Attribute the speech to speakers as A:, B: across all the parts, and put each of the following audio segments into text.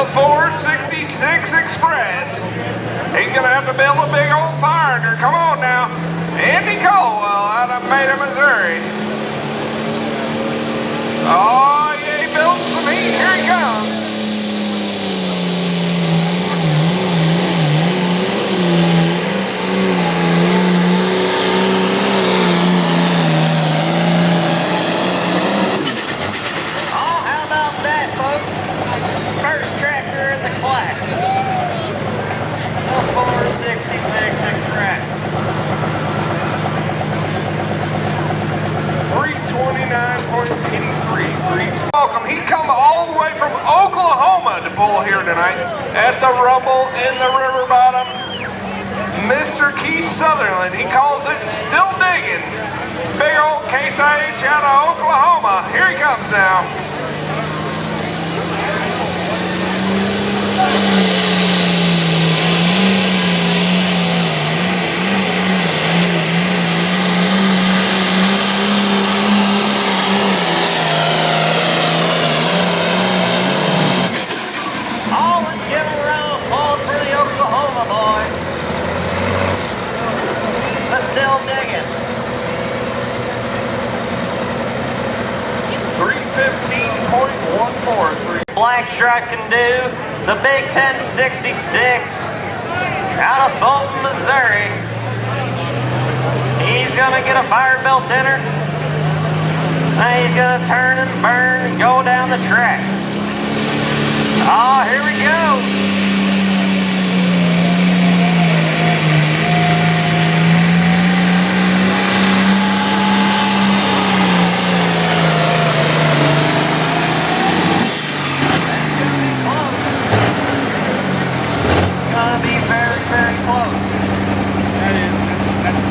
A: The 466 Express. He's going to have to build a big old fire under. Come on now. Andy Colwell out of Maida, Missouri. Oh, yeah, he built some heat. Here he comes. Welcome. He come all the way from Oklahoma to pull here tonight at the Rumble in the River Bottom. Mr. Keith Sutherland, he calls it Still Digging. Big old Case IH out of Oklahoma. Here he comes now.
B: Still digging.
A: 315.143.
B: Black Stripe can do the Big 1066 out of Fulton, Missouri. He's gonna get a fire belt inner. He's gonna turn and burn and go down the track. Oh, here we go. Gonna be very, very close.
C: That is, that's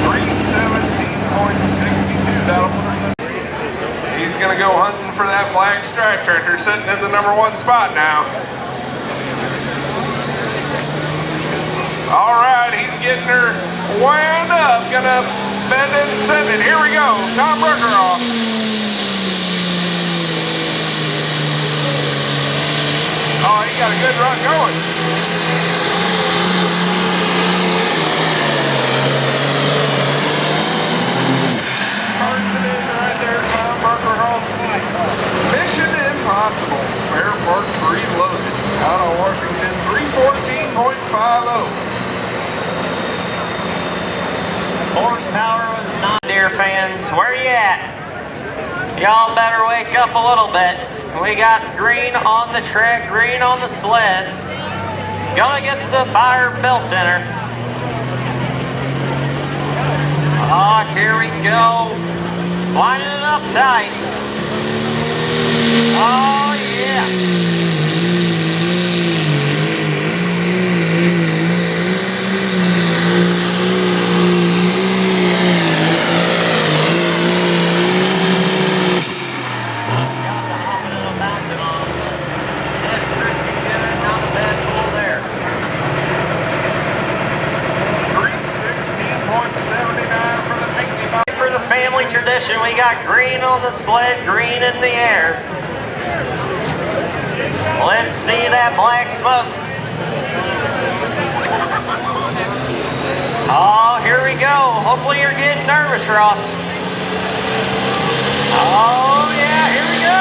A: 317.62. That'll put him. He's gonna go hunting for that Black Stripe tractor, sitting in the #1 spot now. All right, he's getting her wound up. Gonna bend it and send it. Here we go. Tom Brookeroff. Oh, he got a good run going. Turns it in right there, Tom Brookeroff. Mission Impossible. Spare parts reloaded. Out of Washington, 314.50.
B: Horsepower was not. Deer fans, where you at? Y'all better wake up a little bit. We got green on the track, green on the sled. Gonna get the fire belt in her. Oh, here we go. Lining it up tight. Oh, yeah. Tradition, we got green on the sled, green in the air. Let's see that black smoke. Oh, here we go. Hopefully you're getting nervous, Ross. Oh yeah, here we go.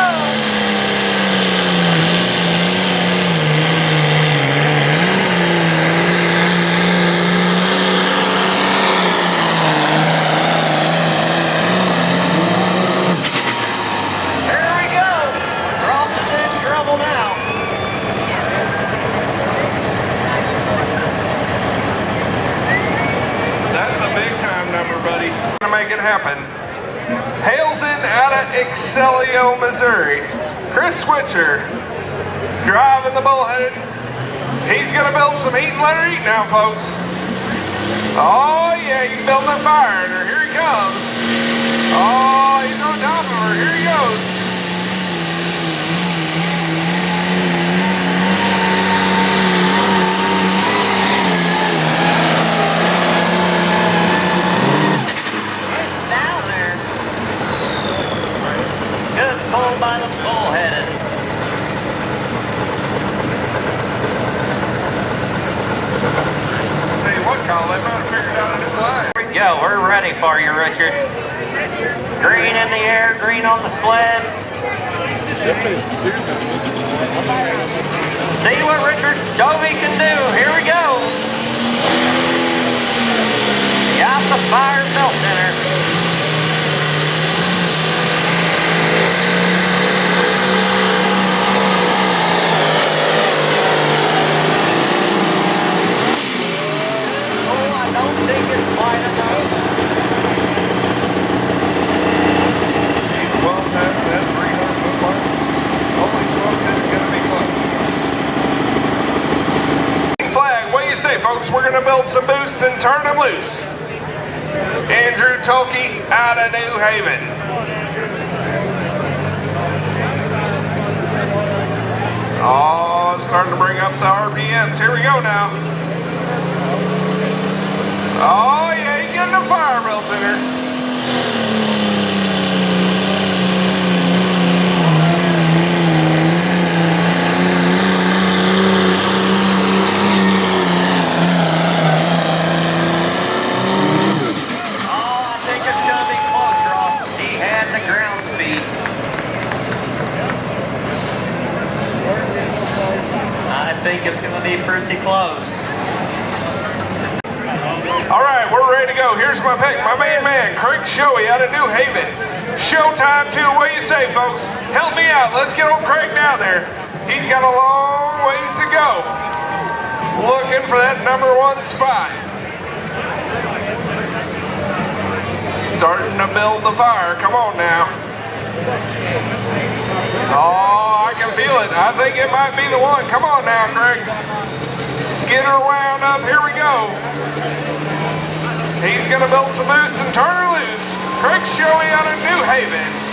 A: Make it happen. Hails in out of Xcaliber, Missouri. Chris Switcher driving the bullheaded. He's gonna build some heat and let her eat now, folks. Oh yeah, he's building a fire under. Here he comes. Oh, he's on top of her. Here he goes.
B: go. We're ready for you, Richard. Green in the air, green on the sled. See what Richard Dovey can do. Here we go. Got the fire belt in her. Oh, I don't think it's quite enough.
A: He's well past that 300-foot mark. Holy smokes, it's going to be close. Flag, what do you say, folks? We're going to build some boost and turn them loose. Andrew Tolke out of New Haven. Oh, starting to bring up the RPMs. Here we go now. Oh, yeah, he's getting the fire belt in her.
B: I think it's going to be pretty close.
A: All right, we're ready to go. Here's my pick, my main man, Craig Shoey out of New Haven. Showtime 2, what do you say, folks? Help me out. Let's get old Craig down there. He's got a long ways to go. Looking for that #1 spot. Starting to build the fire. Come on now. Oh, I can feel it. I think it might be the one. Come on now, Craig. Get her wound up. Here we go. He's going to build some boost and turn her loose. Craig Shoey out of New Haven.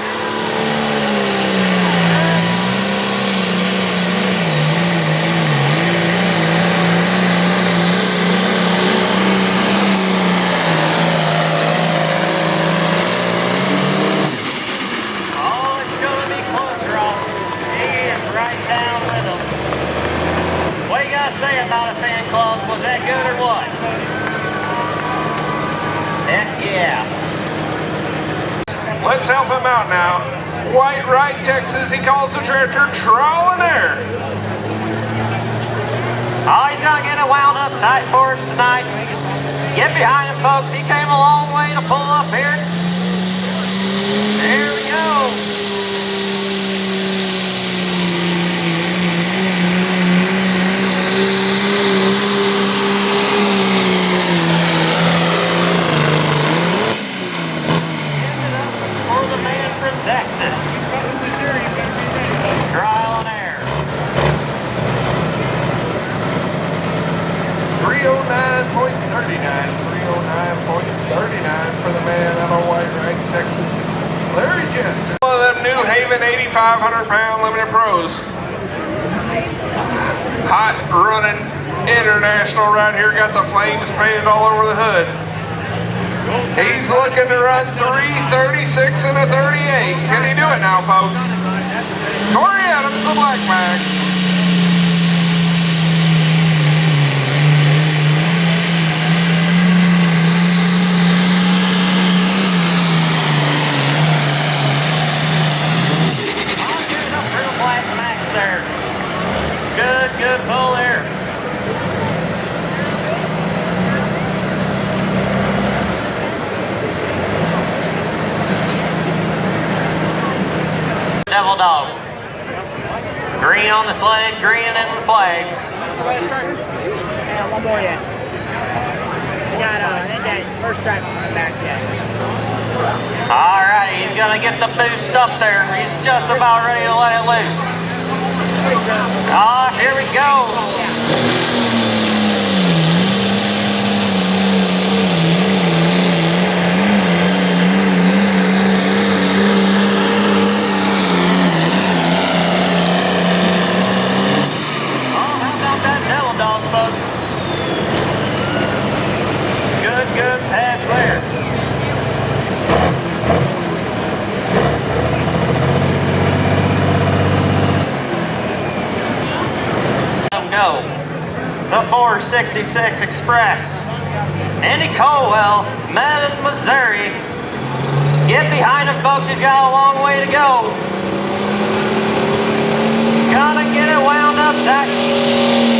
B: Say about a fan club, was that good or what? Heck yeah.
A: Let's help him out now. White Right, Texas, he calls the tractor trial and error.
B: Oh, he's gonna get it wound up tight for us tonight. Get behind him, folks. He came a long way to pull up here. There we go. Texas. Trial and error.
A: 309.39. 309.39 for the man out of White Right, Texas. Larry Jester. One of them New Haven 8,500-pound limited pros. Hot running international right here. Got the flames painted all over the hood. He's looking to run 3:36 and a 38. Can he do it now, folks? Corey Adams, the Black Mag.
B: Black Max there. Good pull there. Devil Dog. Green on the sled, green in the flags.
D: Yeah, one more yet. We got that first stripe back yet.
B: All right, he's gonna get the boost up there. He's just about ready to let it loose. Ah, here we go. Good pass there. Go. The 466 Express. Andy Colwell, Madison, Missouri. Get behind him, folks. He's got a long way to go. Gotta get it wound up, Zach.